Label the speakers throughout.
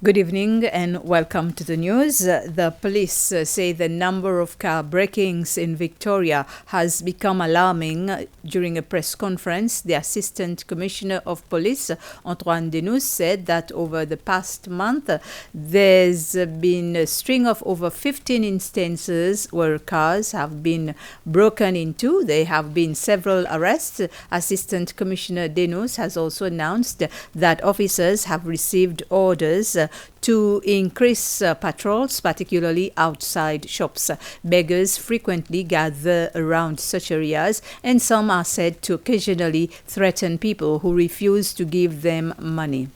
Speaker 1: Good evening and welcome to the news. The police say the number of car breakings in Victoria has become alarming. During a press conference, the Assistant Commissioner of Police, Antoine Denous, said that over the past month, there's been a string of over 15 instances where cars have been broken into. There have been several arrests. Assistant Commissioner Denous has also announced that officers have received orders to increase patrols, particularly outside shops. Beggars frequently gather around such areas, and some are said to occasionally threaten people who refuse to give them money.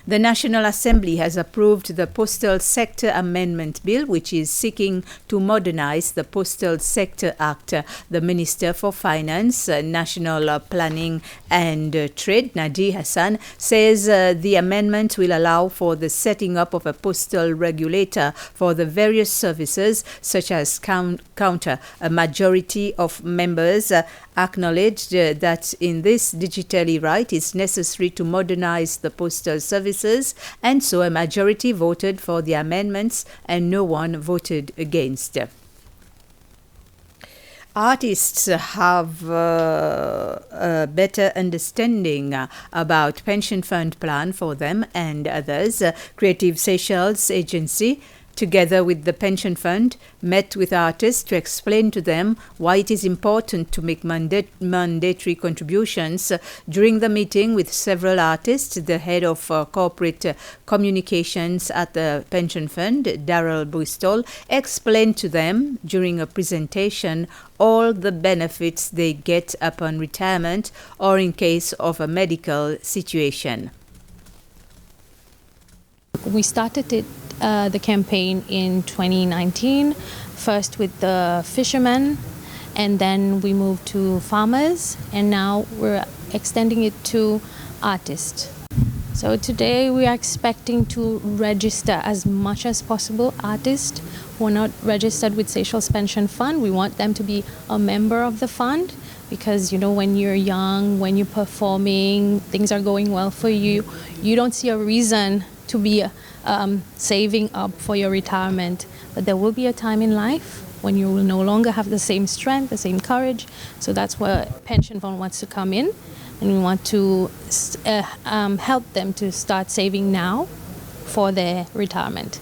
Speaker 1: The National Assembly has approved the Postal Sector Amendment Bill, which is seeking to modernize the Postal Sector Act. The Minister for Finance, National Planning and Trade, Nadi Hassan, says the amendment will allow for the setting up of a postal regulator for the various services, such as counter. A majority of members acknowledged that in this digital era it is necessary to modernize the postal services, and so a majority voted for the amendments and no one voted against. Artists have a better understanding about pension fund plan for them and others. Creative Seychelles Agency, together with the pension fund, met with artists to explain to them why it is important to make mandatory contributions. During the meeting with several artists, the head of corporate communications at the pension fund, Daryl Postal, explained to them during a presentation all the benefits they get upon retirement or in case of a medical situation.
Speaker 2: We started the campaign in 2019, first with the fishermen, and then we moved to farmers, and now we're extending it to artists. So today we are expecting to register as much as possible artists who are not registered with Seychelles Pension Fund. We want them to be a member of the fund because, you know, when you're young, when you're performing, things are going well for you, you don't see a reason to be saving up for your retirement. But there will be a time in life when you will no longer have the same strength, the same courage. So that's where pension fund wants to come in, and we want to help them to start saving now for their retirement.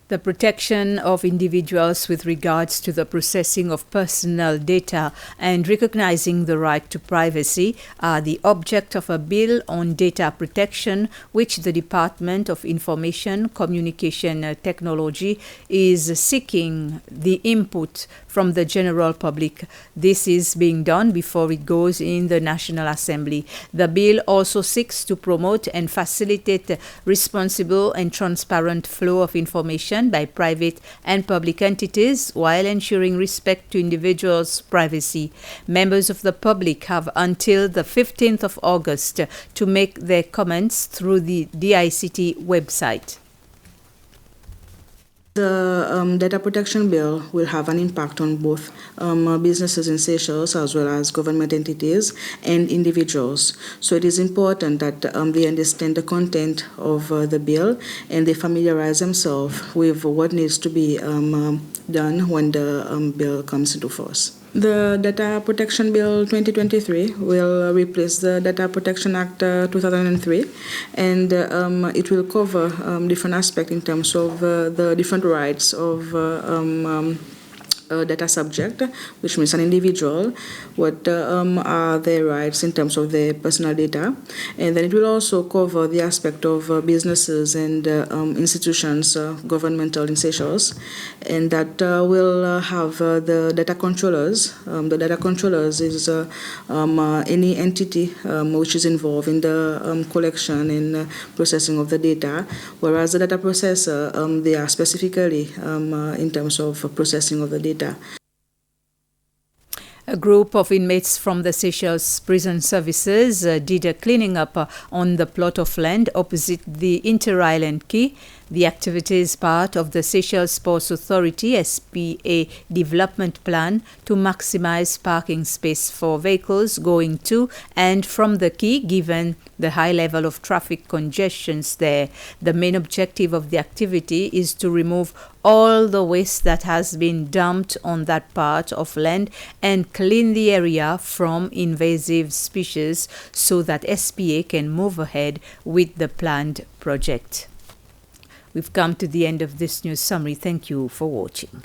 Speaker 1: The protection of individuals with regards to the processing of personal data and recognizing the right to privacy are the object of a bill on data protection, which the Department of Information Communication Technology is seeking the input from the general public. This is being done before it goes in the National Assembly. The bill also seeks to promote and facilitate responsible and transparent flow of information by private and public entities while ensuring respect to individuals' privacy. Members of the public have until the 15th of August to make their comments through the DICT website.
Speaker 3: The data protection bill will have an impact on both businesses in Seychelles as well as government entities and individuals. So it is important that they understand the content of the bill and they familiarize themselves with what needs to be done when the bill comes into force. The Data Protection Bill 2023 will replace the Data Protection Act 2003, and it will cover different aspects in terms of the different rights of data subject, which means an individual, what are their rights in terms of their personal data. And then it will also cover the aspect of businesses and institutions, governmental in Seychelles, and that will have the data controllers. The data controllers is any entity which is involved in the collection and processing of the data, whereas the data processor, they are specifically in terms of processing of the data.
Speaker 1: A group of inmates from the Seychelles Prison Services did a cleaning up on the plot of land opposite the Inter-Island Quay. The activity is part of the Seychelles Ports Authority SPA development plan to maximize parking space for vehicles going to and from the quay, given the high level of traffic congestions there. The main objective of the activity is to remove all the waste that has been dumped on that part of land and clean the area from invasive species so that SPA can move ahead with the planned project. We've come to the end of this news summary. Thank you for watching.